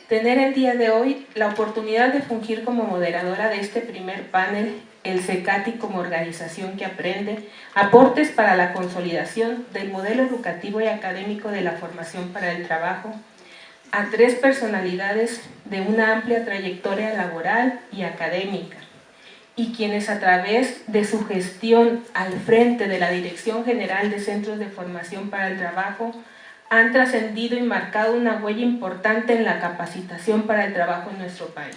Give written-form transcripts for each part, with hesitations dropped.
tener el día de hoy la oportunidad de fungir como moderadora de este primer panel, el CECATI como organización que aprende, aportes para la consolidación del modelo educativo y académico de la formación para el trabajo, a 3 personalidades de una amplia trayectoria laboral y académica, y quienes a través de su gestión al frente de la Dirección General de Centros de Formación para el Trabajo han trascendido y marcado una huella importante en la capacitación para el trabajo en nuestro país,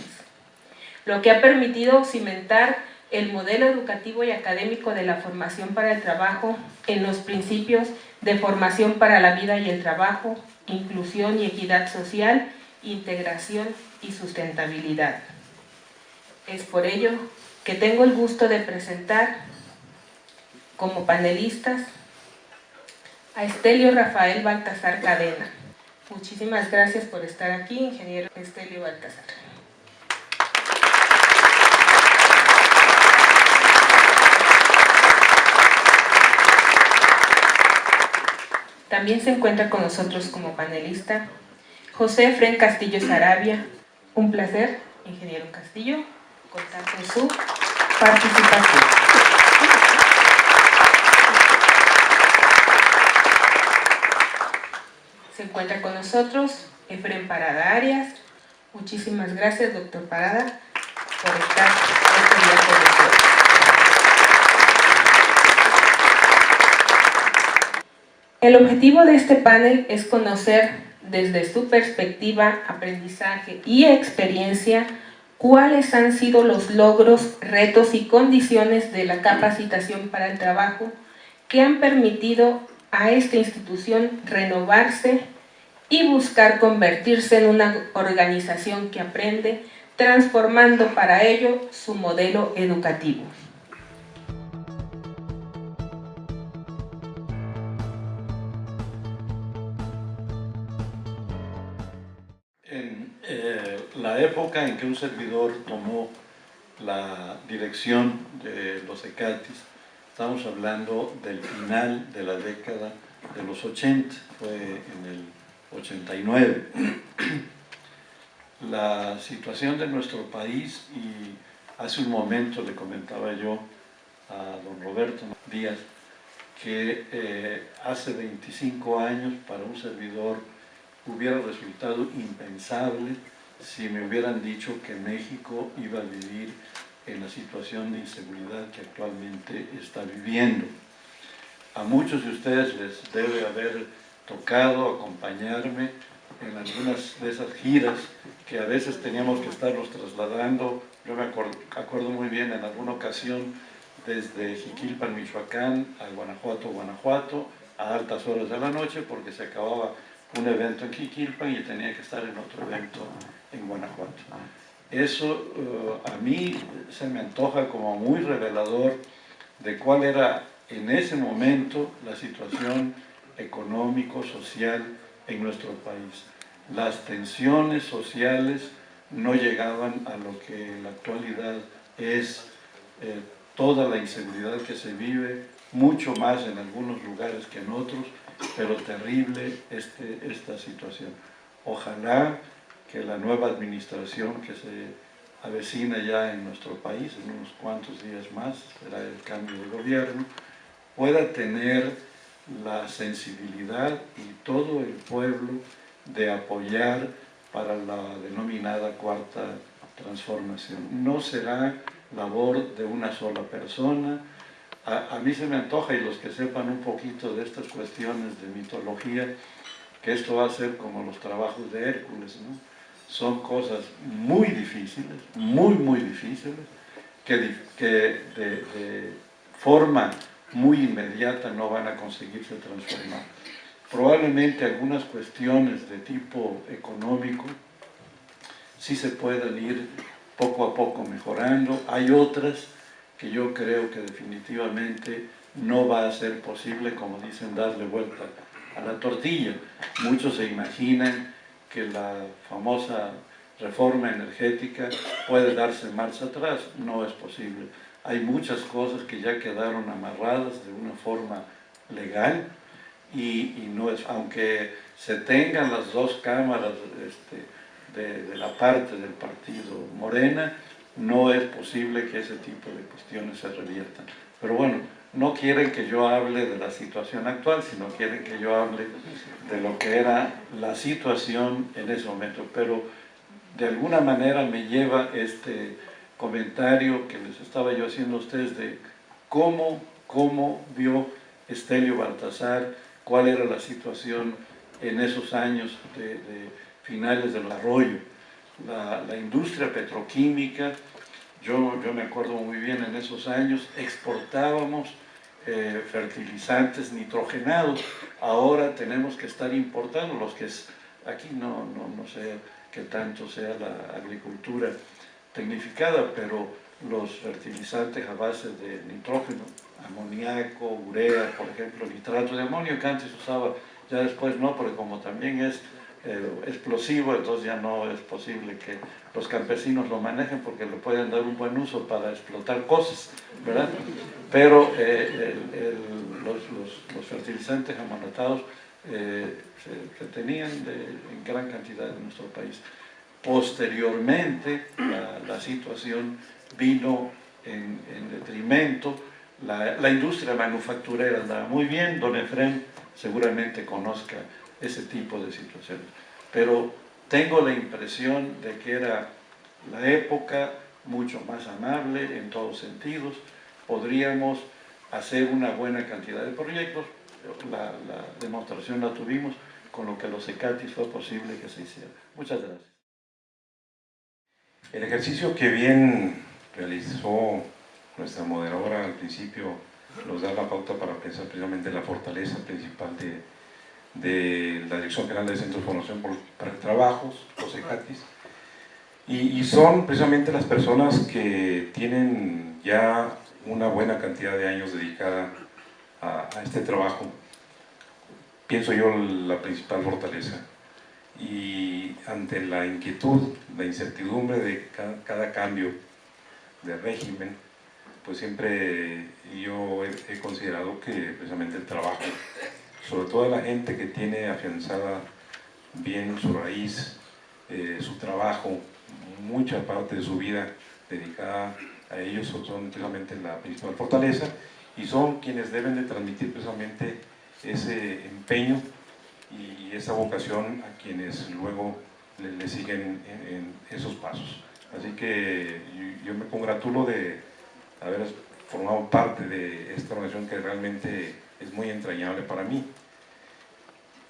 lo que ha permitido cimentar el modelo educativo y académico de la formación para el trabajo en los principios de formación para la vida y el trabajo, inclusión y equidad social, integración y sustentabilidad. Es por ello que tengo el gusto de presentar como panelistas a Estelio Rafael Baltasar Cadena. Muchísimas gracias por estar aquí, ingeniero Estelio Baltasar. También se encuentra con nosotros como panelista José Efrén Castillo Sarabia. Un placer, ingeniero Castillo, contar con su participación. Se encuentra con nosotros Efrén Parada Arias. Muchísimas gracias, doctor Parada, por estar este día con nosotros. El objetivo de este panel es conocer desde su perspectiva, aprendizaje y experiencia cuáles han sido los logros, retos y condiciones de la capacitación para el trabajo que han permitido a esta institución renovarse y buscar convertirse en una organización que aprende, transformando para ello su modelo educativo. En la época en que un servidor tomó la dirección de los CECATIs, estamos hablando del final de la década de los 80, fue en el 89. La situación de nuestro país, y hace un momento le comentaba yo a don Roberto Díaz, que hace 25 años para un servidor hubiera resultado impensable si me hubieran dicho que México iba a vivir en la situación de inseguridad que actualmente está viviendo. A muchos de ustedes les debe haber tocado acompañarme en algunas de esas giras que a veces teníamos que estarlos trasladando. Yo me acuerdo muy bien en alguna ocasión desde Jiquilpan, Michoacán, a Guanajuato, a altas horas de la noche, porque se acababa un evento en Jiquilpan y tenía que estar en otro evento en Guanajuato. Eso a mí se me antoja como muy revelador de cuál era en ese momento la situación económico-social en nuestro país. Las tensiones sociales no llegaban a lo que en la actualidad es toda la inseguridad que se vive, mucho más en algunos lugares que en otros, pero terrible esta situación. Ojalá que la nueva administración que se avecina ya en nuestro país, en unos cuantos días más, será el cambio de gobierno, pueda tener la sensibilidad y todo el pueblo de apoyar para la denominada cuarta transformación. No será labor de una sola persona. A mí se me antoja, y los que sepan un poquito de estas cuestiones de mitología, que esto va a ser como los trabajos de Hércules, ¿no? Son cosas muy difíciles, muy difíciles, que de forma muy inmediata no van a conseguirse transformar. Probablemente algunas cuestiones de tipo económico sí se puedan ir poco a poco mejorando. Hay otras que yo creo que definitivamente no va a ser posible, como dicen, darle vuelta a la tortilla. Muchos se imaginan que la famosa reforma energética puede darse marcha atrás. No es posible. Hay muchas cosas que ya quedaron amarradas de una forma legal y no es, aunque se tengan las dos cámaras de la parte del partido Morena, no es posible que ese tipo de cuestiones se reviertan. Pero bueno, no quieren que yo hable de la situación actual, sino quieren que yo hable de lo que era la situación en ese momento. Pero de alguna manera me lleva este comentario que les estaba yo haciendo a ustedes de cómo vio Estelio Baltasar, cuál era la situación en esos años de finales del desarrollo. La industria petroquímica, yo me acuerdo muy bien en esos años, exportábamos fertilizantes nitrogenados, ahora tenemos que estar importando los que aquí no sé qué tanto sea la agricultura tecnificada, pero los fertilizantes a base de nitrógeno, amoníaco, urea, por ejemplo, nitrato de amonio, que antes usaba, ya después no, porque como también es explosivo, entonces ya no es posible que los campesinos lo manejen porque le pueden dar un buen uso para explotar cosas, ¿verdad? Pero los fertilizantes amonatados se tenían en gran cantidad en nuestro país. Posteriormente, la situación vino en detrimento, la industria manufacturera andaba muy bien, don Efrén seguramente conozca ese tipo de situaciones, pero tengo la impresión de que era la época mucho más amable en todos sentidos, podríamos hacer una buena cantidad de proyectos, la demostración la tuvimos, con lo que los ECATIS fue posible que se hiciera. Muchas gracias. El ejercicio que bien realizó nuestra moderadora al principio nos da la pauta para pensar precisamente la fortaleza principal de la Dirección General de Centros de Formación para Trabajos, los ECATIS, y son precisamente las personas que tienen ya una buena cantidad de años dedicada a este trabajo. Pienso yo la principal fortaleza. Y ante la inquietud, la incertidumbre de cada cambio de régimen, pues siempre yo he considerado que precisamente el trabajo, sobre todo la gente que tiene afianzada bien su raíz, su trabajo, mucha parte de su vida dedicada a ellos, son precisamente la principal fortaleza y son quienes deben de transmitir precisamente ese empeño y esa vocación a quienes luego le siguen en esos pasos. Así que yo me congratulo de haber formado parte de esta organización que realmente es muy entrañable para mí.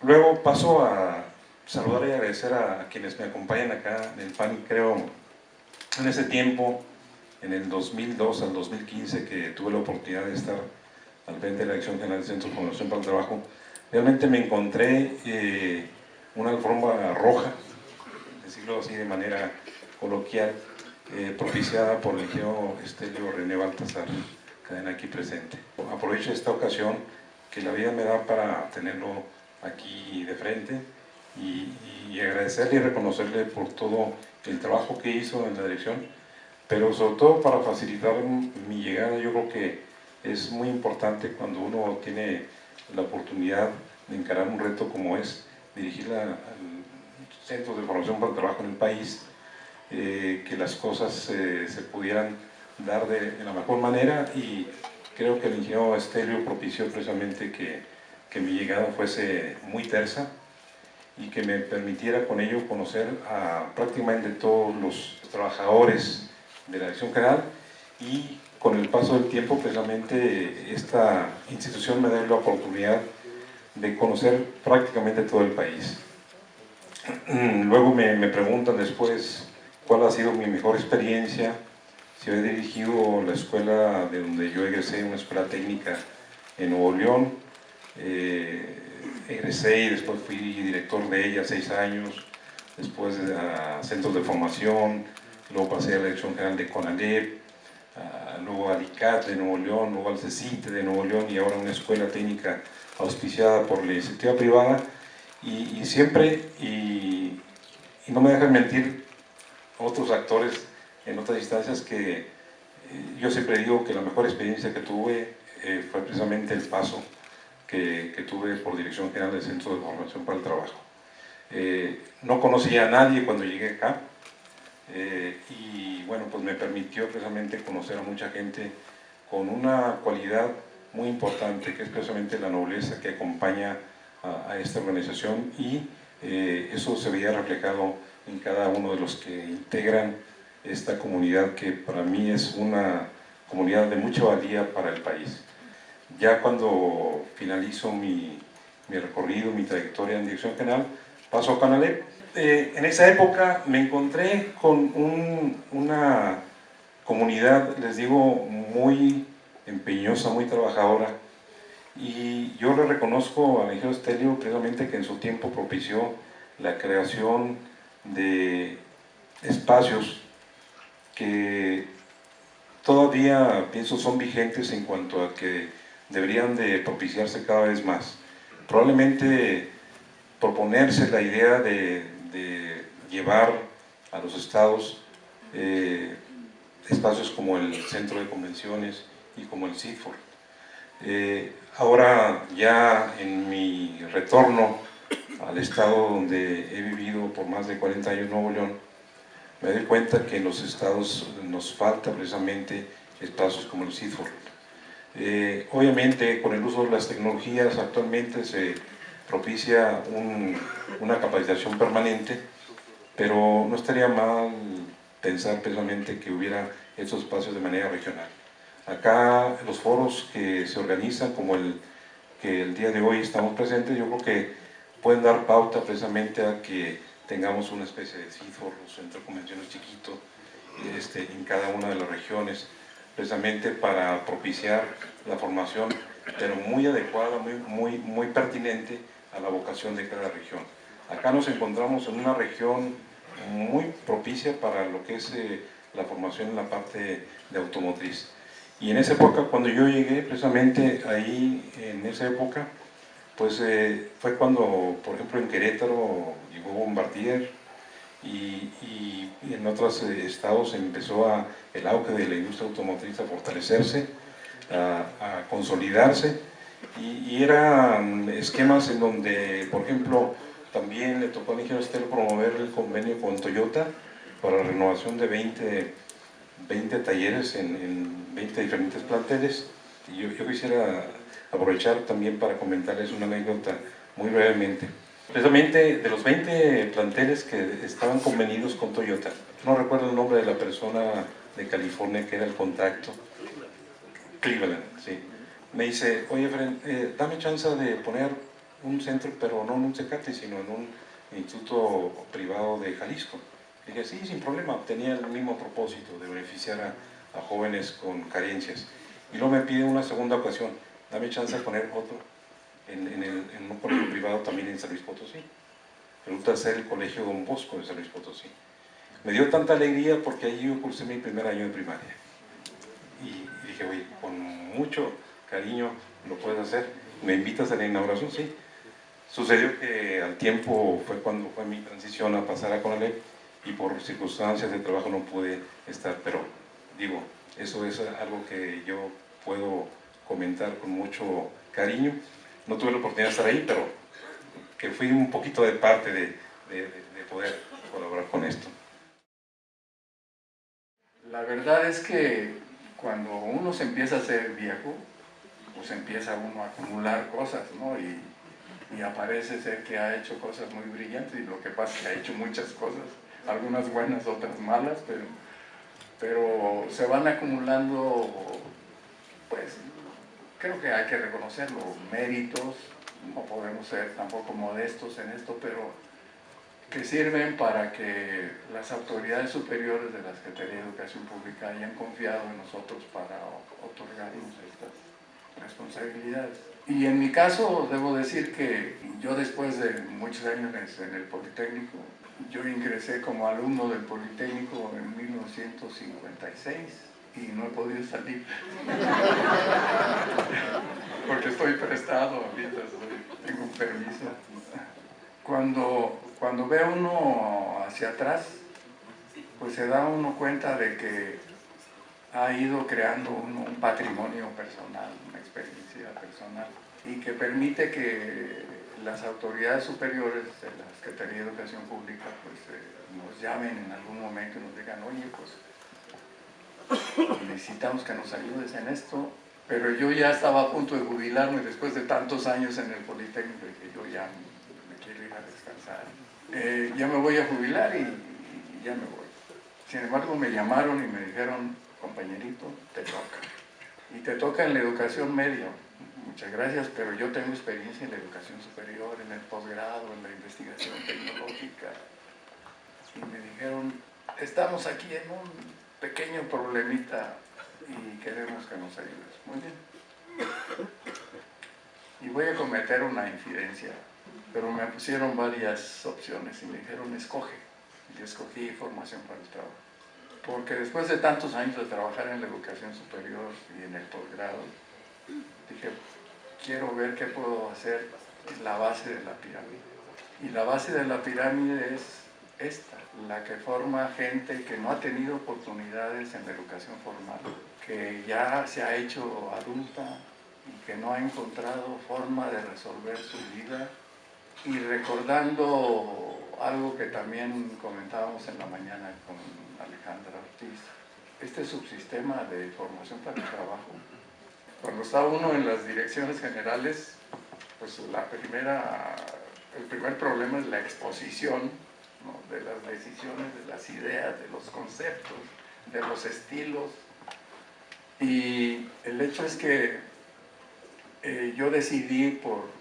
Luego paso a saludar y agradecer a quienes me acompañan acá en el panel. Creo en ese tiempo, en el 2002 al 2015, que tuve la oportunidad de estar al frente de la Dirección General del Centro de Formación para el Trabajo, realmente me encontré una alfombra roja, decirlo así de manera coloquial, propiciada por el ingeniero Estelio René Baltasar, cadena aquí presente. Aprovecho esta ocasión que la vida me da para tenerlo aquí de frente y agradecerle y reconocerle por todo el trabajo que hizo en la dirección, pero sobre todo para facilitar mi llegada. Yo creo que es muy importante cuando uno tiene la oportunidad de encarar un reto como es dirigir al Centro de Formación para el Trabajo en el país, que las cosas se pudieran dar de la mejor manera, y creo que el ingeniero Estelio propició precisamente que mi llegada fuese muy tersa y que me permitiera con ello conocer a prácticamente todos los trabajadores de la Dirección General, y con el paso del tiempo precisamente esta institución me da la oportunidad de conocer prácticamente todo el país. Luego me preguntan después cuál ha sido mi mejor experiencia, si he dirigido la escuela de donde yo egresé, una escuela técnica en Nuevo León. Egresé y después fui director de ella 6 años, después a centros de formación, luego pasé a la Dirección General de CONALEP, luego al ICAT de Nuevo León, luego al CECITE de Nuevo León, y ahora una escuela técnica auspiciada por la iniciativa privada, y siempre, y no me dejan mentir otros actores en otras instancias, que yo siempre digo que la mejor experiencia que tuve fue precisamente el paso que tuve por Dirección General del Centro de Formación para el Trabajo. No conocía a nadie cuando llegué acá, y bueno, pues me permitió precisamente conocer a mucha gente con una cualidad muy importante, que es precisamente la nobleza que acompaña a esta organización, y eso se veía reflejado en cada uno de los que integran esta comunidad, que para mí es una comunidad de mucha valía para el país. Ya cuando finalizo mi recorrido, mi trayectoria en dirección general, paso a Conalep. En esa época me encontré con una comunidad, les digo, muy empeñosa, muy trabajadora, y yo le reconozco al ingeniero Stelio precisamente que en su tiempo propició la creación de espacios que todavía pienso son vigentes en cuanto a que deberían de propiciarse cada vez más. Probablemente proponerse la idea de llevar a los estados espacios como el Centro de Convenciones y como el CIFOR. Ahora ya en mi retorno al estado donde he vivido por más de 40 años, Nuevo León, me doy cuenta que en los estados nos falta precisamente espacios como el CIFOR. Obviamente con el uso de las tecnologías actualmente se propicia una capacitación permanente, pero no estaría mal pensar precisamente que hubiera estos espacios de manera regional. Acá los foros que se organizan, como el que el día de hoy estamos presentes, yo creo que pueden dar pauta precisamente a que tengamos una especie de CIFOR, un centro de convenciones chiquito, en cada una de las regiones, precisamente para propiciar la formación, pero muy adecuada, muy pertinente a la vocación de cada región. Acá nos encontramos en una región muy propicia para lo que es la formación en la parte de automotriz. Y en esa época, cuando yo llegué, precisamente ahí, en esa época, pues fue cuando, por ejemplo, en Querétaro llegó Bombardier, y en otros estados empezó el auge de la industria automotriz a fortalecerse, a consolidarse, y eran esquemas en donde, por ejemplo, también le tocó al ingeniero Stelio promover el convenio con Toyota para la renovación de 20 talleres en 20 diferentes planteles. Y yo quisiera aprovechar también para comentarles una anécdota muy brevemente. Precisamente de los 20 planteles que estaban convenidos con Toyota, no recuerdo el nombre de la persona de California que era el contacto, Cleveland, sí. Me dice, oye, Fren, dame chance de poner un centro, pero no en un CECATI, sino en un instituto privado de Jalisco. Y dije, sí, sin problema, tenía el mismo propósito de beneficiar a jóvenes con carencias. Y luego me pide una segunda ocasión, dame chance de poner otro en un colegio privado también en San Luis Potosí. Resulta ser el colegio Don Bosco de San Luis Potosí. Me dio tanta alegría porque allí yo cursé mi primer año de primaria. Y dije, oye, con mucho cariño lo puedes hacer. ¿Me invitas a la inauguración? Sí. Sucedió que al tiempo fue cuando fue mi transición a pasar a Conalep, y por circunstancias de trabajo no pude estar, pero digo, eso es algo que yo puedo comentar con mucho cariño. No tuve la oportunidad de estar ahí, pero que fui un poquito de parte de poder colaborar con esto. La verdad es que cuando uno se empieza a hacer viejo, pues empieza uno a acumular cosas, ¿no? Y aparece ser que ha hecho cosas muy brillantes, y lo que pasa es que ha hecho muchas cosas, algunas buenas, otras malas, pero se van acumulando, pues creo que hay que reconocerlo, méritos. No podemos ser tampoco modestos en esto, pero que sirven para que las autoridades superiores de la Secretaría de Educación Pública hayan confiado en nosotros para otorgarnos estas responsabilidades. Y en mi caso, debo decir que yo, después de muchos años en el Politécnico, yo ingresé como alumno del Politécnico en 1956 y no he podido salir porque estoy prestado ahorita, tengo un permiso. Cuando ve uno hacia atrás, pues se da uno cuenta de que ha ido creando uno un patrimonio personal, una experiencia personal, y que permite que las autoridades superiores de la Secretaría de Educación Pública pues nos llamen en algún momento y nos digan, oye, pues necesitamos que nos ayudes en esto, pero yo ya estaba a punto de jubilarme después de tantos años en el Politécnico, que yo ya me quiero ir a descansar. Ya me voy a jubilar y ya me voy. Sin embargo, me llamaron y me dijeron, compañerito, te toca. Y te toca en la educación media. Muchas gracias, pero yo tengo experiencia en la educación superior, en el posgrado, en la investigación tecnológica. Y me dijeron, estamos aquí en un pequeño problemita y queremos que nos ayudes. Muy bien. Y voy a cometer una infidencia, pero me pusieron varias opciones y me dijeron, escoge. Y escogí formación para el trabajo. Porque después de tantos años de trabajar en la educación superior y en el posgrado, dije, quiero ver qué puedo hacer en la base de la pirámide. Y la base de la pirámide es esta, la que forma gente que no ha tenido oportunidades en la educación formal, que ya se ha hecho adulta y que no ha encontrado forma de resolver su vida. Y recordando algo que también comentábamos en la mañana con Alejandra Ortiz, este subsistema de formación para el trabajo, cuando está uno en las direcciones generales, pues el primer problema es la exposición, ¿no?, de las decisiones, de las ideas, de los conceptos, de los estilos. Y el hecho es que yo decidí por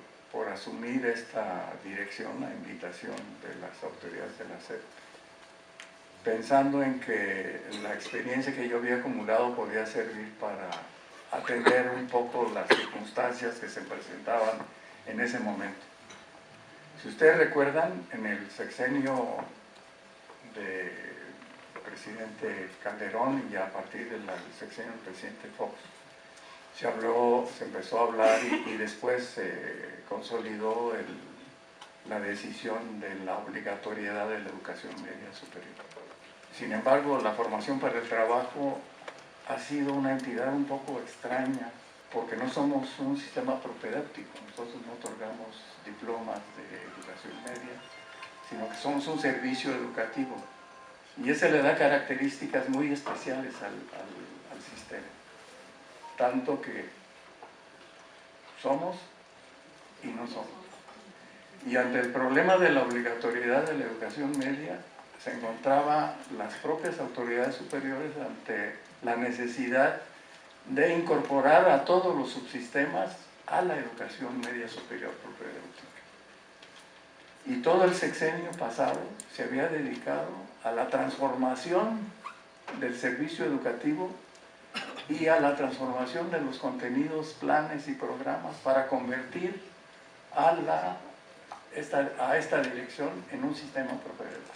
asumir esta dirección, la invitación de las autoridades de la SEP, pensando en que la experiencia que yo había acumulado podía servir para atender un poco las circunstancias que se presentaban en ese momento. Si ustedes recuerdan, en el sexenio del presidente Calderón y a partir del sexenio del presidente Fox, se empezó a hablar y después se consolidó la decisión de la obligatoriedad de la educación media superior. Sin embargo, la formación para el trabajo ha sido una entidad un poco extraña, porque no somos un sistema propedéutico, nosotros no otorgamos diplomas de educación media, sino que somos un servicio educativo. Y ese le da características muy especiales al sistema. Tanto que somos y no somos. Y ante el problema de la obligatoriedad de la educación media, se encontraban las propias autoridades superiores ante la necesidad de incorporar a todos los subsistemas a la educación media superior propedéutica. Y todo el sexenio pasado se había dedicado a la transformación del servicio educativo y a la transformación de los contenidos, planes y programas para convertir a esta dirección en un sistema propedéutico.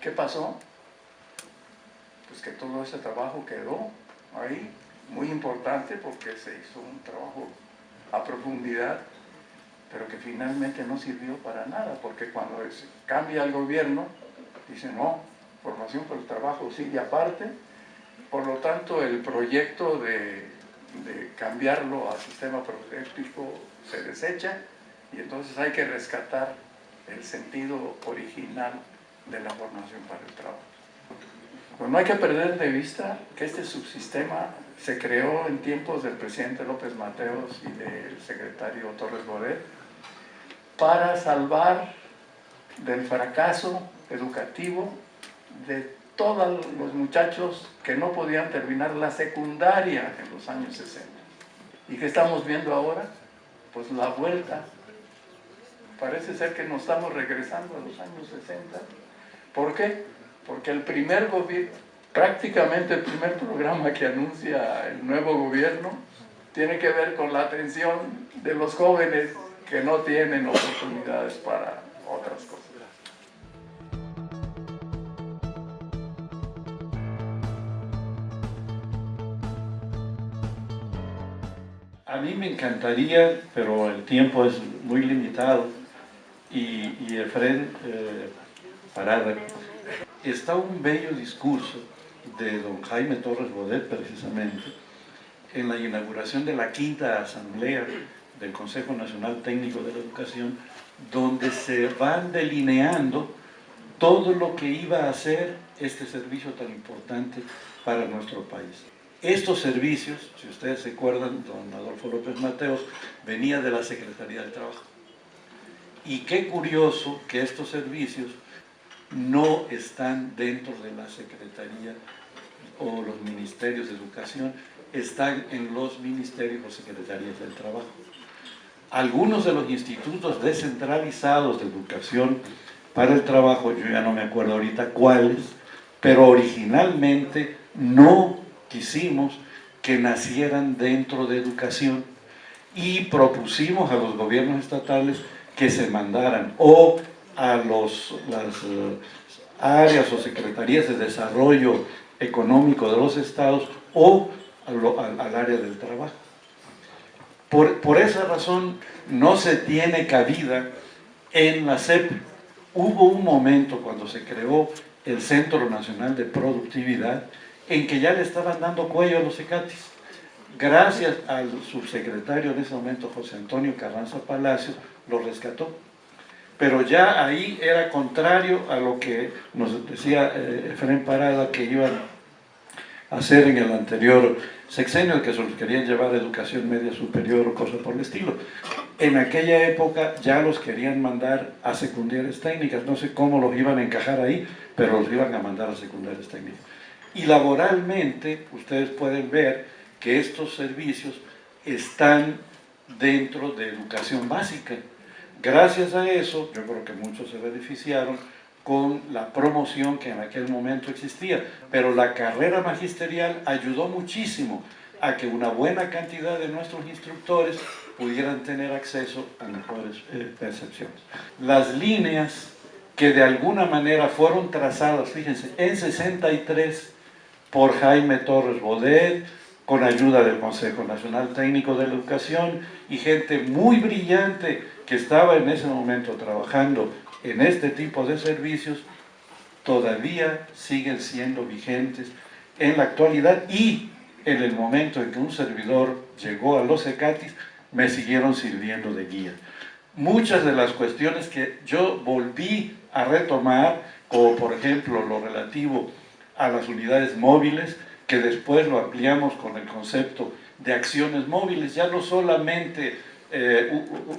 ¿Qué pasó? Pues que todo ese trabajo quedó ahí, muy importante porque se hizo un trabajo a profundidad, pero que finalmente no sirvió para nada, porque cuando se cambia el gobierno, dicen, no, formación por el trabajo sigue aparte, por lo tanto el proyecto de cambiarlo a sistema propedéutico se desecha y entonces hay que rescatar el sentido original de la formación para el trabajo. Pues no hay que perder de vista que este subsistema se creó en tiempos del presidente López Mateos y del secretario Torres Bodet para salvar del fracaso educativo de todos los muchachos que no podían terminar la secundaria en los años 60. ¿Y qué estamos viendo ahora? Pues la vuelta. Parece ser que nos estamos regresando a los años 60. ¿Por qué? Porque prácticamente el primer programa que anuncia el nuevo gobierno tiene que ver con la atención de los jóvenes que no tienen oportunidades para otras cosas. A mí me encantaría, pero el tiempo es muy limitado, y Efrén Parada, está un bello discurso de don Jaime Torres Bodet, precisamente, en la inauguración de la 5ª Asamblea del Consejo Nacional Técnico de la Educación, donde se van delineando todo lo que iba a ser este servicio tan importante para nuestro país. Estos servicios, si ustedes se acuerdan, don Adolfo López Mateos venía de la Secretaría del Trabajo. Y qué curioso que estos servicios no están dentro de la Secretaría o los ministerios de educación, están en los ministerios o secretarías del trabajo. Algunos de los institutos descentralizados de educación para el trabajo, yo ya no me acuerdo ahorita cuáles, pero originalmente no quisimos que nacieran dentro de educación y propusimos a los gobiernos estatales que se mandaran o a las áreas o secretarías de desarrollo económico de los estados o al área del trabajo. Por esa razón no se tiene cabida en la SEP. Hubo un momento cuando se creó el Centro Nacional de Productividad en que ya le estaban dando cuello a los CECATIS. Gracias al subsecretario en ese momento, José Antonio Carranza Palacios, lo rescató. Pero ya ahí era contrario a lo que nos decía Efraín Parada que iban a hacer en el anterior sexenio, que se los querían llevar a educación media superior o cosas por el estilo. En aquella época ya los querían mandar a secundarias técnicas, no sé cómo los iban a encajar ahí, pero los iban a mandar a secundarias técnicas. Y laboralmente, ustedes pueden ver que estos servicios están dentro de educación básica. Gracias a eso, yo creo que muchos se beneficiaron con la promoción que en aquel momento existía, pero la carrera magisterial ayudó muchísimo a que una buena cantidad de nuestros instructores pudieran tener acceso a mejores percepciones. Las líneas que de alguna manera fueron trazadas, fíjense, en 63 por Jaime Torres Bodet, con ayuda del Consejo Nacional Técnico de la Educación y gente muy brillante que estaba en ese momento trabajando en este tipo de servicios, todavía siguen siendo vigentes en la actualidad y en el momento en que un servidor llegó a los CECATIS, me siguieron sirviendo de guía. Muchas de las cuestiones que yo volví a retomar, como por ejemplo lo relativo a las unidades móviles, que después lo ampliamos con el concepto de acciones móviles, ya no solamente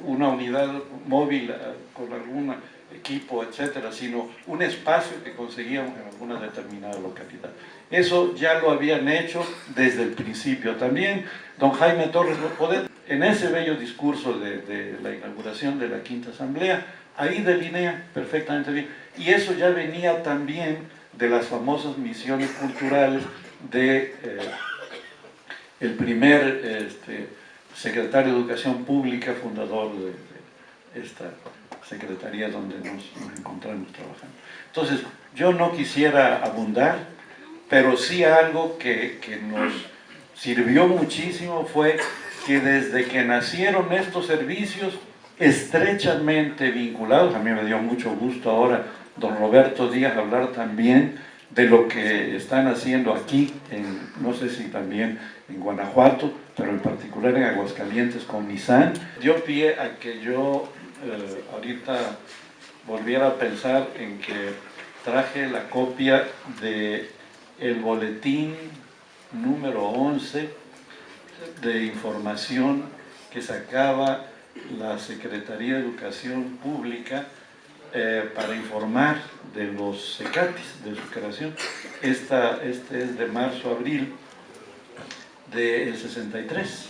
una unidad móvil con algún equipo, etcétera, sino un espacio que conseguíamos en alguna determinada localidad. Eso ya lo habían hecho desde el principio también. Don Jaime Torres Bodet, en ese bello discurso de la inauguración de la 5ª Asamblea, ahí delinea perfectamente bien. Y eso ya venía también de las famosas misiones culturales de el primer secretario de Educación Pública, fundador de esta secretaría donde nos encontramos trabajando. Entonces, yo no quisiera abundar, pero sí algo que nos sirvió muchísimo fue que desde que nacieron estos servicios estrechamente vinculados, a mí me dio mucho gusto ahora don Roberto Díaz hablar también de lo que están haciendo aquí, no sé si también en Guanajuato, pero en particular en Aguascalientes con Nissan, dio pie a que yo ahorita volviera a pensar en que traje la copia del boletín número 11 de información que sacaba la Secretaría de Educación Pública para informar de los CECATIS, de su creación. Este es de marzo-abril del 63,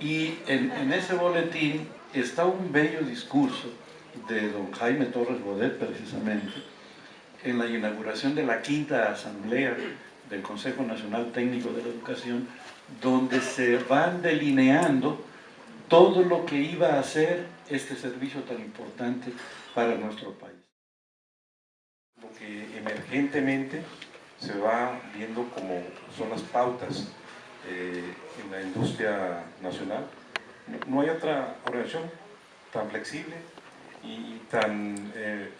y en ese boletín está un bello discurso de don Jaime Torres Bodet, precisamente, en la inauguración de la 5ª Asamblea del Consejo Nacional Técnico de la Educación, donde se van delineando todo lo que iba a ser este servicio tan importante para nuestro país. Lo que emergentemente se va viendo como son las pautas en la industria nacional. No hay otra organización tan flexible y tan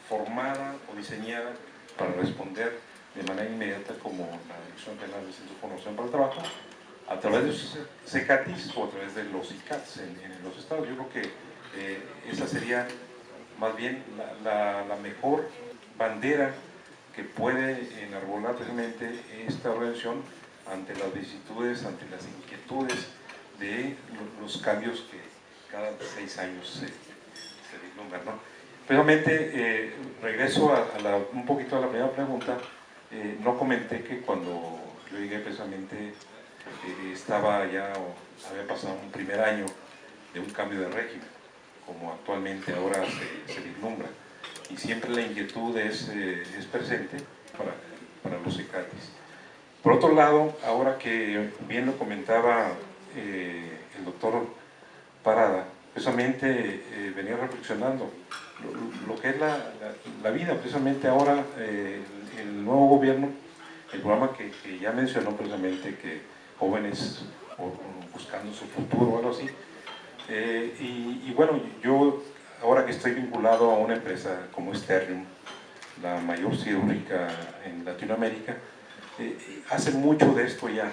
formada o diseñada para responder de manera inmediata como la Dirección General del Centro de Formación para el Trabajo, a través de los CECATIS o a través de los ICATS en los estados. Yo creo que esa sería más bien la mejor bandera que puede enarbolar precisamente esta organización ante las vicisitudes, ante las inquietudes de los cambios que cada 6 años se vislumbran, ¿no? Precisamente, regreso un poquito a la primera pregunta. No comenté que cuando yo llegué precisamente estaba ya, o había pasado un primer año de un cambio de régimen, como actualmente ahora se vislumbra. Y siempre la inquietud es presente para los CECATIS. Por otro lado, ahora que bien lo comentaba el doctor Parada, precisamente venía reflexionando lo que es la vida, precisamente ahora el nuevo gobierno, el programa que ya mencionó precisamente, que jóvenes buscando su futuro o algo así, y bueno, yo ahora que estoy vinculado a una empresa como Sterlium, la mayor siderúrgica en Latinoamérica, hace mucho de esto ya.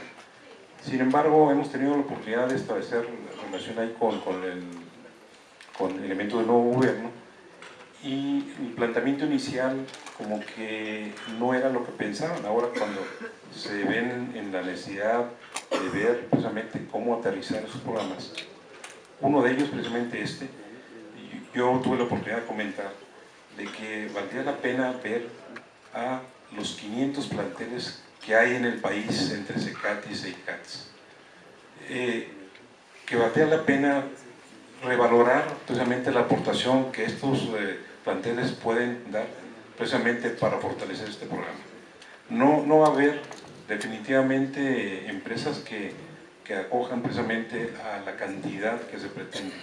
Sin embargo, hemos tenido la oportunidad de establecer relación ahí con elementos del nuevo gobierno, y el planteamiento inicial como que no era lo que pensaban. Ahora, cuando se ven en la necesidad de ver precisamente cómo aterrizar esos programas, uno de ellos precisamente yo tuve la oportunidad de comentar de que valdría la pena ver a los 500 planteles que hay en el país entre CECATIS e ICATS, que valdría la pena revalorar precisamente la aportación que estos planteles pueden dar precisamente para fortalecer este programa. No va a haber definitivamente empresas que acojan precisamente a la cantidad que se pretende,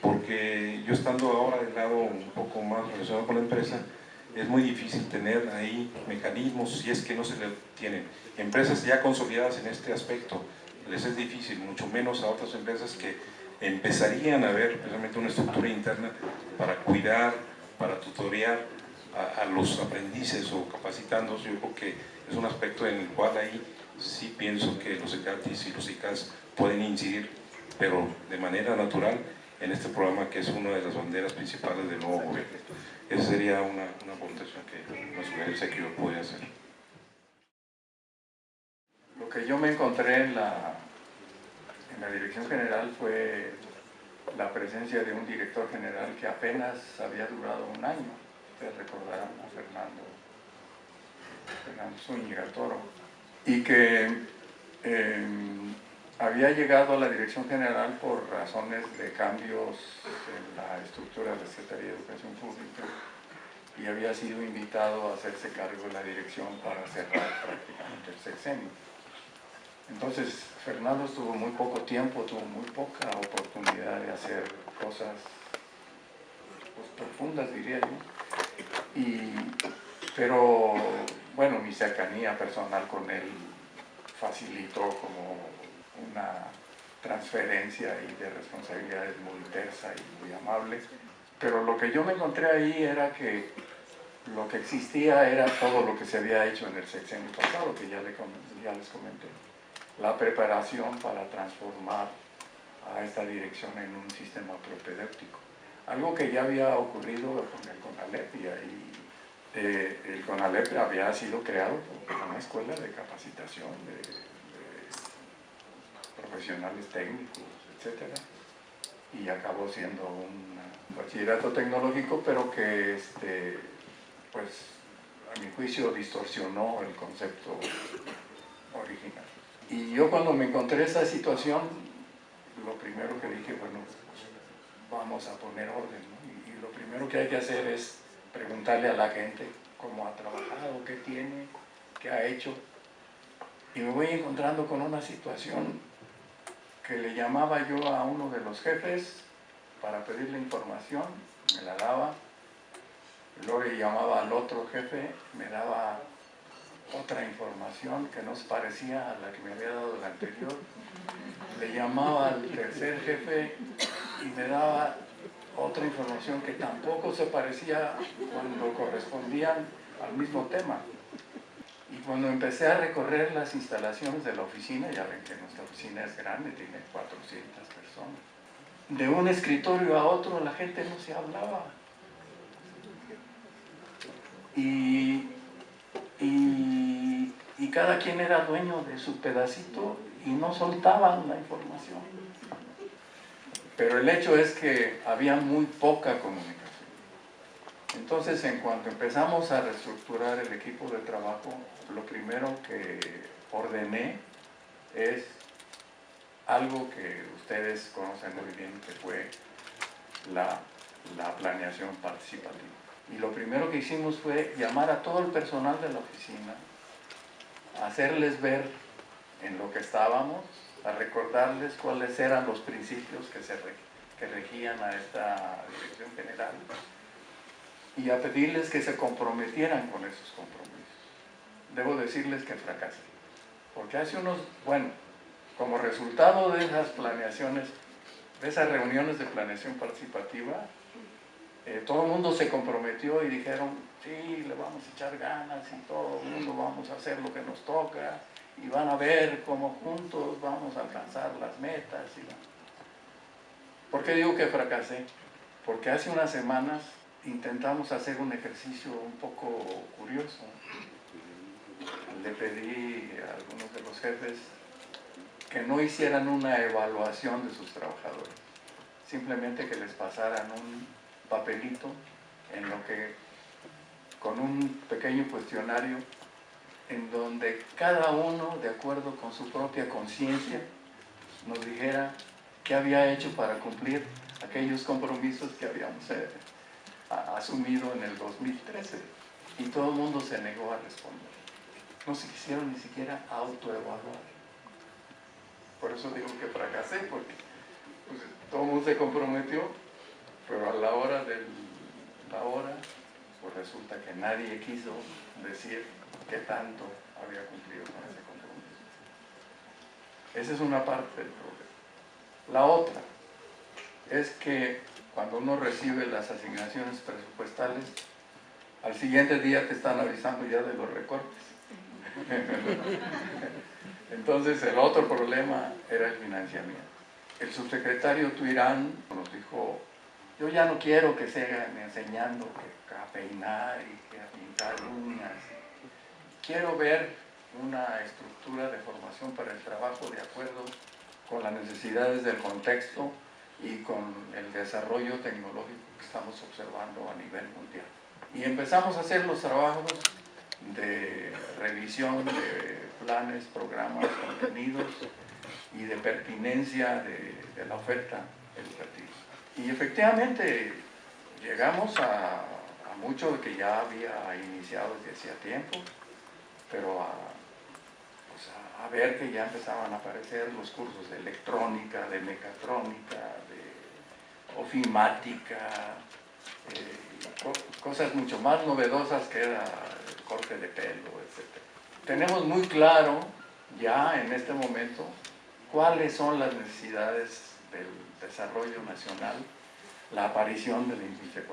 porque yo estando ahora del lado un poco más relacionado con la empresa, es muy difícil tener ahí mecanismos, si es que no se le tienen. Empresas ya consolidadas en este aspecto, les es difícil, mucho menos a otras empresas que empezarían a ver precisamente una estructura interna para cuidar, para tutorear a los aprendices o capacitándose. Yo creo que es un aspecto en el cual ahí sí pienso que los CECATIS y los ICAS pueden incidir, pero de manera natural, en este programa que es una de las banderas principales del nuevo gobierno. Esa sería una aportación que nos sugerencia que yo podría hacer. Lo que yo me encontré en la dirección general fue la presencia de un director general que apenas había durado un año. Ustedes recordarán a Fernando Zúñiga Toro, y que había llegado a la dirección general por razones de cambios en la estructura de la Secretaría de Educación Pública, y había sido invitado a hacerse cargo de la dirección para cerrar prácticamente el sexenio. Entonces, Fernando estuvo muy poco tiempo, tuvo muy poca oportunidad de hacer cosas pues, profundas, diría yo. Pero, bueno, mi cercanía personal con él facilitó como una transferencia y de responsabilidades muy tersa y muy amable. Pero lo que yo me encontré ahí era que lo que existía era todo lo que se había hecho en el sexenio pasado, que ya les comenté. La preparación para transformar a esta dirección en un sistema propedéutico. Algo que ya había ocurrido con el CONALEP, y ahí el CONALEP había sido creado como una escuela de capacitación de profesionales técnicos, etc. Y acabó siendo un bachillerato tecnológico, pero que, pues, a mi juicio, distorsionó el concepto original. Y yo cuando me encontré esa situación, lo primero que dije, bueno, pues vamos a poner orden, ¿no? Y lo primero que hay que hacer es preguntarle a la gente cómo ha trabajado, qué tiene, qué ha hecho. Y me voy encontrando con una situación que le llamaba yo a uno de los jefes para pedirle información, me la daba, luego le llamaba al otro jefe, me daba otra información que no se parecía a la que me había dado el anterior, le llamaba al tercer jefe y me daba otra información que tampoco se parecía cuando correspondían al mismo tema. cuando empecé a recorrer las instalaciones de la oficina, ya ven que nuestra oficina es grande, tiene 400 personas. De un escritorio a otro la gente no se hablaba. Y cada quien era dueño de su pedacito y no soltaban la información. Pero el hecho es que había muy poca comunicación. Entonces, en cuanto empezamos a reestructurar el equipo de trabajo, lo primero que ordené es algo que ustedes conocen muy bien, que fue la planeación participativa. Y lo primero que hicimos fue llamar a todo el personal de la oficina, hacerles ver en lo que estábamos, a recordarles cuáles eran los principios que regían a esta dirección general y a pedirles que se comprometieran con esos compromisos. Debo decirles que fracasé, porque como resultado de esas planeaciones, de esas reuniones de planeación participativa, todo el mundo se comprometió y dijeron, sí, le vamos a echar ganas y todo el mundo vamos a hacer lo que nos toca y van a ver cómo juntos vamos a alcanzar las metas. ¿Por qué digo que fracasé? Porque hace unas semanas intentamos hacer un ejercicio un poco curioso. Le pedí a algunos de los jefes que no hicieran una evaluación de sus trabajadores, simplemente que les pasaran un papelito con un pequeño cuestionario en donde cada uno, de acuerdo con su propia conciencia, nos dijera qué había hecho para cumplir aquellos compromisos que habíamos asumido en el 2013. Y todo el mundo se negó a responder. No se quisieron ni siquiera autoevaluar. Por eso digo que fracasé, porque pues, todo el mundo se comprometió, pero a la hora pues resulta que nadie quiso decir qué tanto había cumplido con ese compromiso. Esa es una parte del problema. La otra es que cuando uno recibe las asignaciones presupuestales, al siguiente día te están avisando ya de los recortes. Entonces el otro problema era el financiamiento. El subsecretario Tuirán nos dijo, yo ya no quiero que sigan enseñando a peinar y a pintar uñas. Quiero ver una estructura de formación para el trabajo de acuerdo con las necesidades del contexto y con el desarrollo tecnológico que estamos observando a nivel mundial. Y empezamos a hacer los trabajos de revisión de planes, programas, contenidos y de pertinencia de la oferta educativa. Y efectivamente llegamos a mucho que ya había iniciado desde hacía tiempo, pero a ver que ya empezaban a aparecer los cursos de electrónica, de mecatrónica, de ofimática, cosas mucho más novedosas que era el corte de pelo, etc. Tenemos muy claro ya en este momento cuáles son las necesidades del desarrollo nacional, la aparición de la industria 4.0.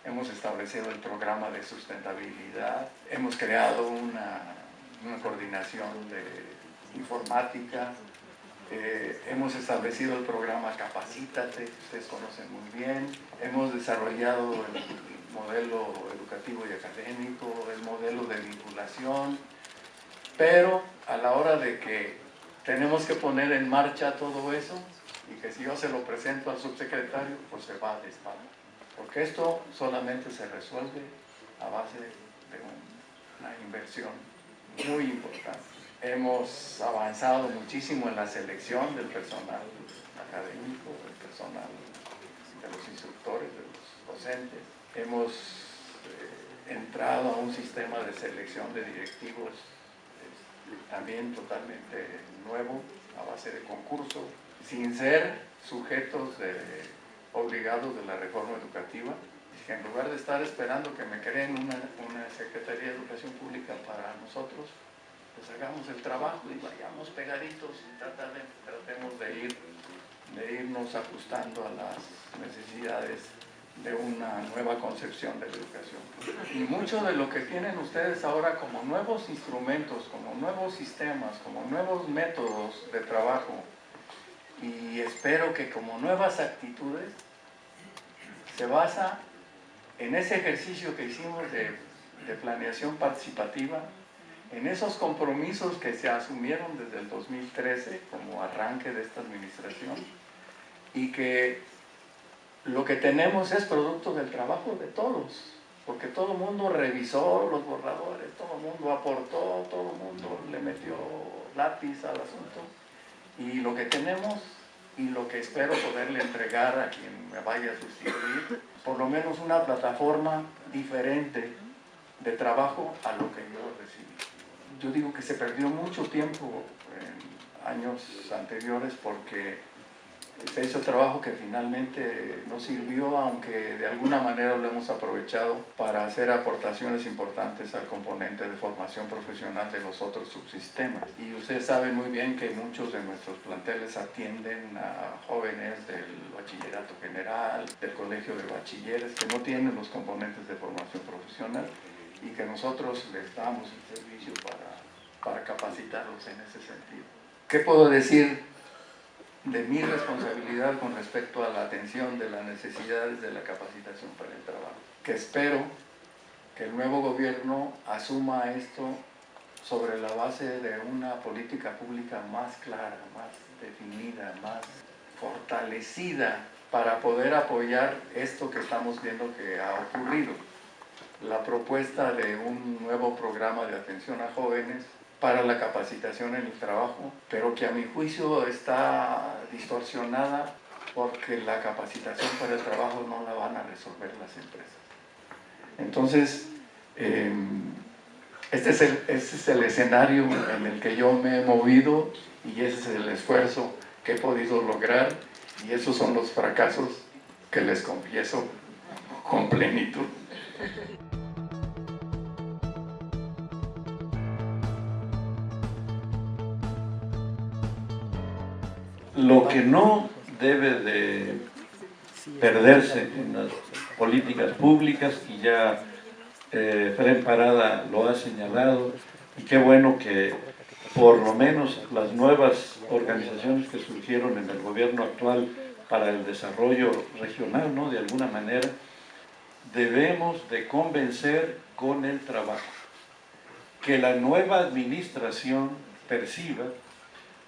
Hemos establecido el programa de sustentabilidad, hemos creado una coordinación de informática, hemos establecido el programa Capacítate, que ustedes conocen muy bien, hemos desarrollado el modelo educativo y académico, el modelo de vinculación, pero a la hora de que tenemos que poner en marcha todo eso, y que si yo se lo presento al subsecretario, pues se va de espalda. Porque esto solamente se resuelve a base de una inversión muy importante. Hemos avanzado muchísimo en la selección del personal académico, del personal de los instructores, de los docentes. Hemos entrado a un sistema de selección de directivos también totalmente nuevo, a base de concurso, sin ser sujetos obligados de la reforma educativa. Que en lugar de estar esperando que me creen una Secretaría de Educación Pública para nosotros, pues hagamos el trabajo y vayamos pegaditos y tratemos de irnos ajustando a las necesidades de una nueva concepción de la educación. Y mucho de lo que tienen ustedes ahora como nuevos instrumentos, como nuevos sistemas, como nuevos métodos de trabajo, y espero que como nuevas actitudes, se basa en ese ejercicio que hicimos de planeación participativa, en esos compromisos que se asumieron desde el 2013 como arranque de esta administración, y que lo que tenemos es producto del trabajo de todos, porque todo el mundo revisó los borradores, todo el mundo aportó, todo el mundo le metió lápiz al asunto, y lo que tenemos y lo que espero poderle entregar a quien me vaya a sustituir, por lo menos una plataforma diferente de trabajo a lo que yo recibí. Yo digo que se perdió mucho tiempo en años anteriores porque se hizo trabajo que finalmente no sirvió, aunque de alguna manera lo hemos aprovechado para hacer aportaciones importantes al componente de formación profesional de los otros subsistemas. Y ustedes saben muy bien que muchos de nuestros planteles atienden a jóvenes del bachillerato general, del colegio de bachilleres, que no tienen los componentes de formación profesional y que nosotros les damos el servicio para capacitarlos en ese sentido. ¿Qué puedo decir de mi responsabilidad con respecto a la atención de las necesidades de la capacitación para el trabajo? Que espero que el nuevo gobierno asuma esto sobre la base de una política pública más clara, más definida, más fortalecida para poder apoyar esto que estamos viendo que ha ocurrido. La propuesta de un nuevo programa de atención a jóvenes para la capacitación en el trabajo, pero que a mi juicio está distorsionada porque la capacitación para el trabajo no la van a resolver las empresas. Entonces, este es el escenario en el que yo me he movido y ese es el esfuerzo que he podido lograr y esos son los fracasos que les confieso con plenitud. Lo que no debe de perderse en las políticas públicas, y ya Fren Parada lo ha señalado, y qué bueno que por lo menos las nuevas organizaciones que surgieron en el gobierno actual para el desarrollo regional, ¿no? De alguna manera, debemos de convencer con el trabajo, que la nueva administración perciba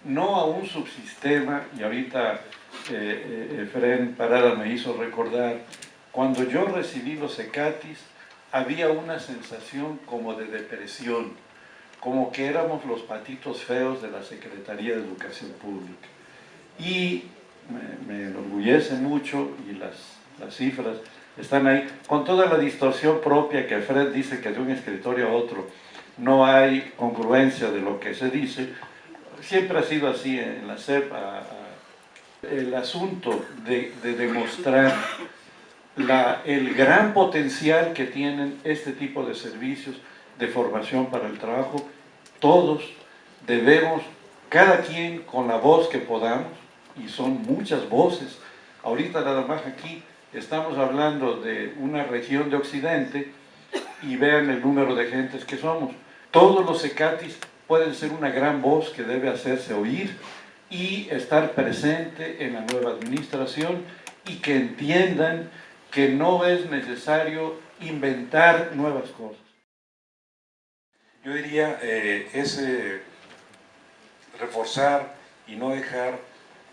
no a un subsistema, y ahorita Fren Parada me hizo recordar, cuando yo recibí los CECATIS, había una sensación como de depresión, como que éramos los patitos feos de la Secretaría de Educación Pública. Y me enorgullece mucho, y las cifras están ahí, con toda la distorsión propia que Fred dice que de un escritorio a otro no hay congruencia de lo que se dice. Siempre ha sido así en la SEP, el asunto de demostrar el gran potencial que tienen este tipo de servicios de formación para el trabajo. Todos debemos, cada quien con la voz que podamos, y son muchas voces. Ahorita nada más aquí estamos hablando de una región de Occidente y vean el número de gentes que somos. Todos los CECATIS pueden ser una gran voz que debe hacerse oír y estar presente en la nueva administración, y que entiendan que no es necesario inventar nuevas cosas. Yo diría reforzar y no dejar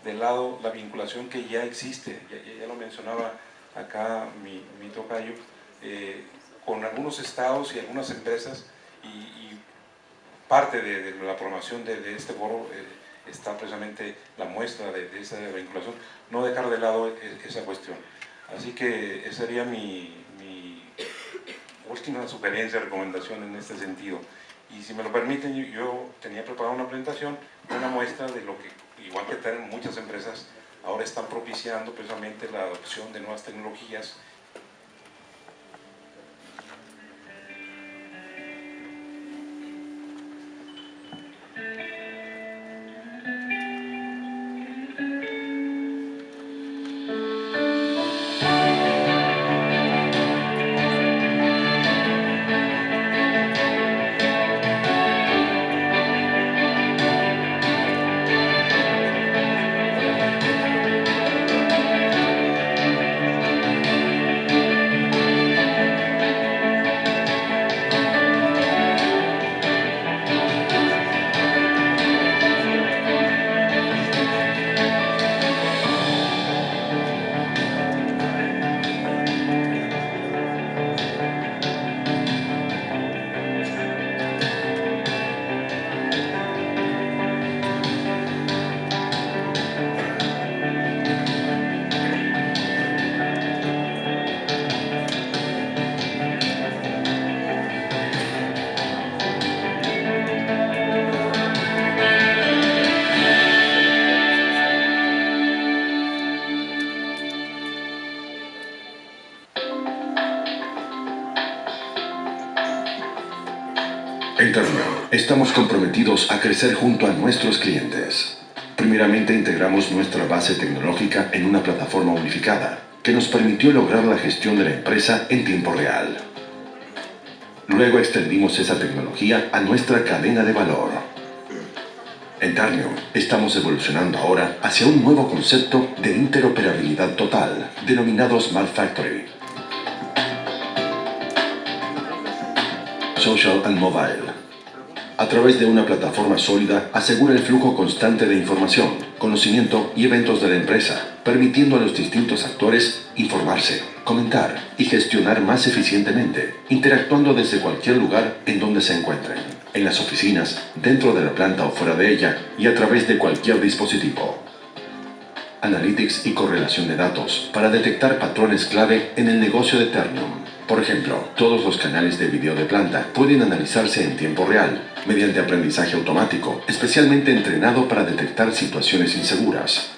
de lado la vinculación que ya existe, ya lo mencionaba acá mi tocayo, con algunos estados y algunas empresas, y parte de la programación de este foro está precisamente la muestra de esa vinculación, no dejar de lado esa cuestión. Así que esa sería mi última sugerencia, recomendación en este sentido. Y si me lo permiten, yo tenía preparada una presentación, una muestra de lo que, igual que tienen muchas empresas, ahora están propiciando precisamente la adopción de nuevas tecnologías. estamos comprometidos a crecer junto a nuestros clientes. Primeramente integramos nuestra base tecnológica en una plataforma unificada que nos permitió lograr la gestión de la empresa en tiempo real. Luego extendimos esa tecnología a nuestra cadena de valor. En Ternium estamos evolucionando ahora hacia un nuevo concepto de interoperabilidad total, denominado Smart Factory. Social and Mobile. A través de una plataforma sólida, asegura el flujo constante de información, conocimiento y eventos de la empresa, permitiendo a los distintos actores informarse, comentar y gestionar más eficientemente, interactuando desde cualquier lugar en donde se encuentren, en las oficinas, dentro de la planta o fuera de ella y a través de cualquier dispositivo. Analytics y correlación de datos para detectar patrones clave en el negocio de Ternium. Por ejemplo, todos los canales de video de planta pueden analizarse en tiempo real, mediante aprendizaje automático, especialmente entrenado para detectar situaciones inseguras.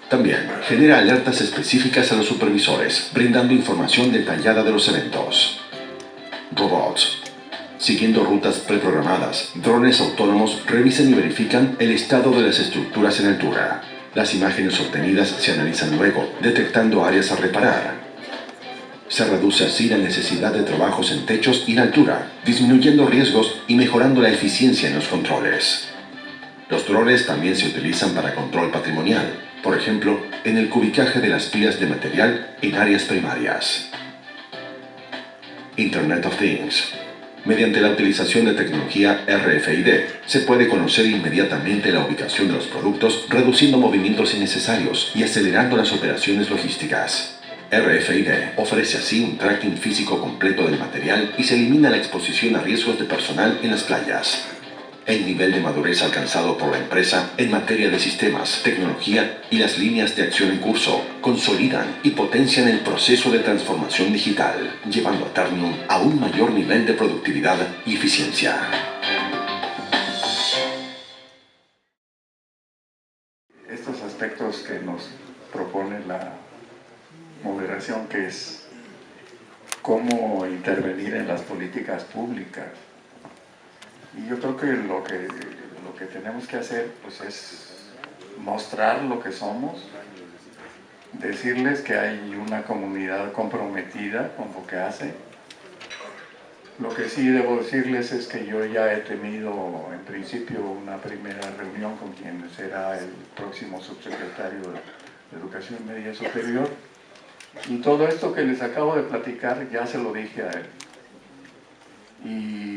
También genera alertas específicas a los supervisores, brindando información detallada de los eventos. Robots. Siguiendo rutas preprogramadas, drones autónomos revisan y verifican el estado de las estructuras en altura. Las imágenes obtenidas se analizan luego, detectando áreas a reparar. Se reduce así la necesidad de trabajos en techos y en altura, disminuyendo riesgos y mejorando la eficiencia en los controles. Los drones también se utilizan para control patrimonial, por ejemplo, en el cubicaje de las pilas de material en áreas primarias. Internet of Things. Mediante la utilización de tecnología RFID, se puede conocer inmediatamente la ubicación de los productos, reduciendo movimientos innecesarios y acelerando las operaciones logísticas. RFID ofrece así un tracking físico completo del material y se elimina la exposición a riesgos de personal en las playas. El nivel de madurez alcanzado por la empresa en materia de sistemas, tecnología y las líneas de acción en curso consolidan y potencian el proceso de transformación digital, llevando a Ternium a un mayor nivel de productividad y eficiencia. Estos aspectos que nos propone la moderación, que es cómo intervenir en las políticas públicas. Y yo creo que lo que tenemos que hacer pues, es mostrar lo que somos, decirles que hay una comunidad comprometida con lo que hace. Lo que sí debo decirles es que yo ya he tenido en principio una primera reunión con quien será el próximo subsecretario de Educación Media Superior. Y todo esto que les acabo de platicar ya se lo dije a él. Y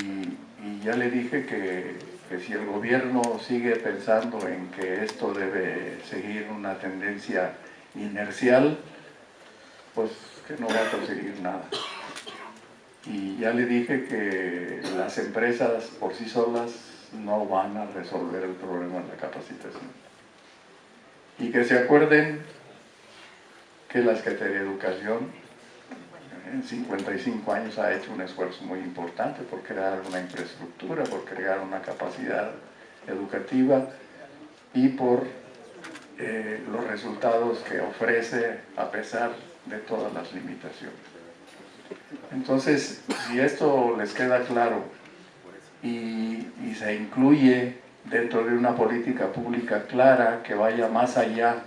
ya le dije que si el gobierno sigue pensando en que esto debe seguir una tendencia inercial, pues que no va a conseguir nada. Y ya le dije que las empresas por sí solas no van a resolver el problema de la capacitación. Y que se acuerden que la Secretaría de Educación en 55 años ha hecho un esfuerzo muy importante por crear una infraestructura, por crear una capacidad educativa y por los resultados que ofrece a pesar de todas las limitaciones. Entonces, si esto les queda claro y se incluye dentro de una política pública clara que vaya más allá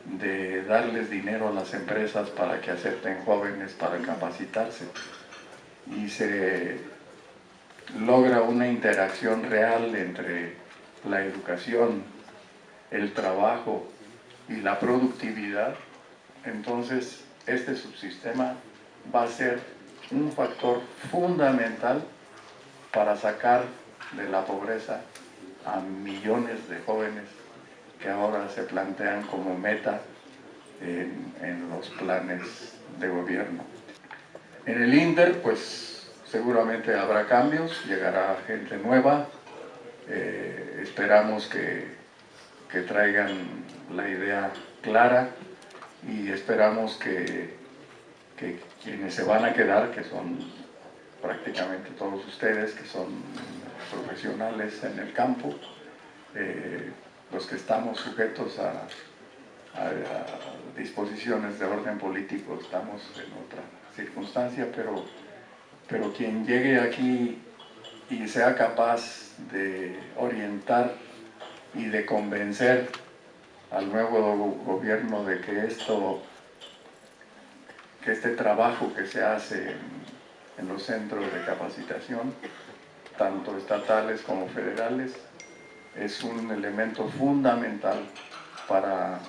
de darles dinero a las empresas para que acepten jóvenes para capacitarse y se logra una interacción real entre la educación, el trabajo y la productividad, entonces este subsistema va a ser un factor fundamental para sacar de la pobreza a millones de jóvenes que ahora se plantean como meta en los planes de gobierno. En el Inter, pues seguramente habrá cambios, llegará gente nueva, esperamos que traigan la idea clara y esperamos que quienes se van a quedar, que son prácticamente todos ustedes, que son profesionales en el campo, los que estamos sujetos a disposiciones de orden político, estamos en otra circunstancia, pero quien llegue aquí y sea capaz de orientar y de convencer al nuevo gobierno de que este trabajo que se hace en los centros de capacitación, tanto estatales como federales, es un elemento fundamental para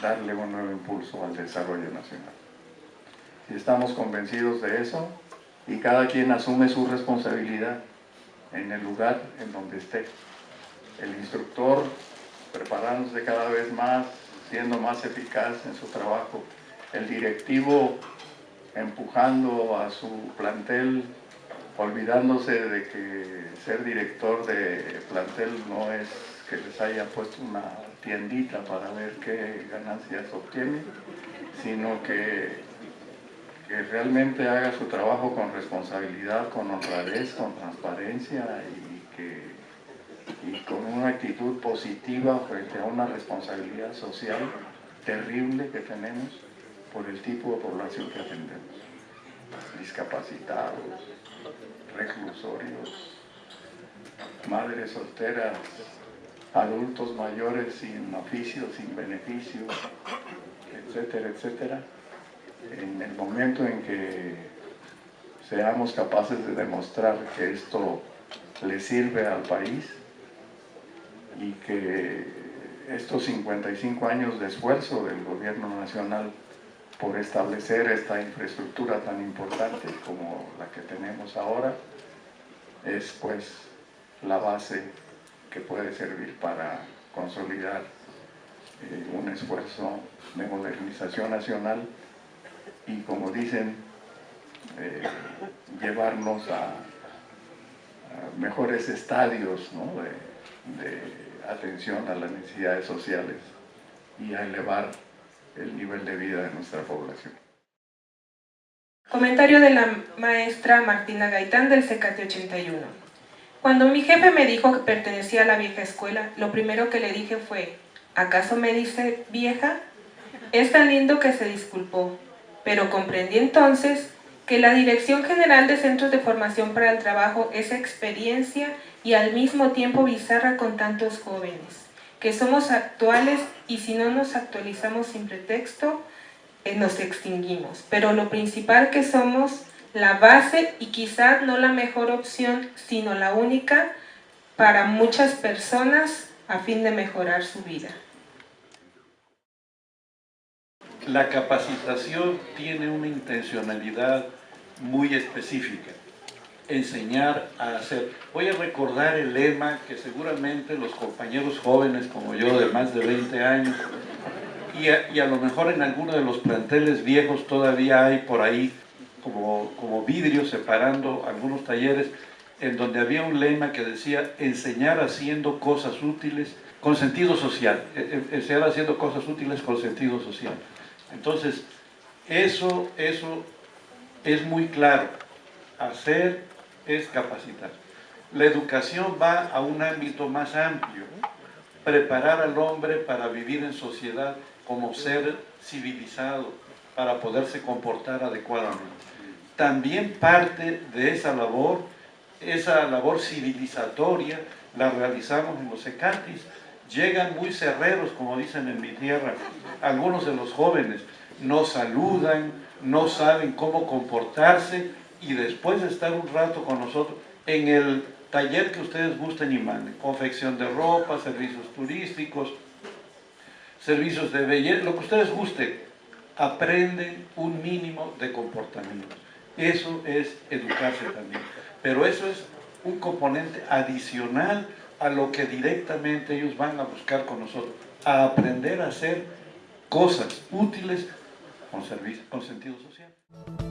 darle un nuevo impulso al desarrollo nacional. Y estamos convencidos de eso, y cada quien asume su responsabilidad en el lugar en donde esté. El instructor preparándose cada vez más, siendo más eficaz en su trabajo. El directivo empujando a su plantel, olvidándose de que ser director de plantel no es que les haya puesto una tiendita para ver qué ganancias obtiene, sino que realmente haga su trabajo con responsabilidad, con honradez, con transparencia y con una actitud positiva frente a una responsabilidad social terrible que tenemos por el tipo de población que atendemos. Discapacitados, reclusorios, madres solteras, adultos mayores sin oficio, sin beneficio, etcétera, etcétera. En el momento en que seamos capaces de demostrar que esto le sirve al país y que estos 55 años de esfuerzo del gobierno nacional por establecer esta infraestructura tan importante como la que tenemos ahora, es pues la base que puede servir para consolidar un esfuerzo de modernización nacional y, como dicen, llevarnos a mejores estadios, ¿no?, de atención a las necesidades sociales y a elevar el nivel de vida de nuestra población. Comentario de la maestra Martina Gaitán del CECATI 81. Cuando mi jefe me dijo que pertenecía a la vieja escuela, lo primero que le dije fue: ¿acaso me dice vieja? Es tan lindo que se disculpó, pero comprendí entonces que la Dirección General de Centros de Formación para el Trabajo es experiencia y al mismo tiempo bizarra con tantos jóvenes, que somos actuales y si no nos actualizamos sin pretexto, nos extinguimos. Pero lo principal que somos, la base y quizás no la mejor opción, sino la única para muchas personas a fin de mejorar su vida. La capacitación tiene una intencionalidad muy específica: enseñar a hacer. Voy a recordar el lema que seguramente los compañeros jóvenes como yo de más de 20 años y a lo mejor en alguno de los planteles viejos todavía hay por ahí como vidrios separando algunos talleres, en donde había un lema que decía: enseñar haciendo cosas útiles con sentido social. Enseñar haciendo cosas útiles con sentido social. Entonces, eso es muy claro. Hacer es capacitar. La educación va a un ámbito más amplio: preparar al hombre para vivir en sociedad como ser civilizado, para poderse comportar adecuadamente. También parte de esa labor civilizatoria, la realizamos en los CECATIs. Llegan muy cerreros, como dicen en mi tierra, algunos de los jóvenes no saludan, no saben cómo comportarse, y después de estar un rato con nosotros en el taller que ustedes gusten y manden, confección de ropa, servicios turísticos, servicios de belleza, lo que ustedes gusten, aprenden un mínimo de comportamiento. Eso es educarse también, pero eso es un componente adicional a lo que directamente ellos van a buscar con nosotros, a aprender a hacer cosas útiles con sentido social.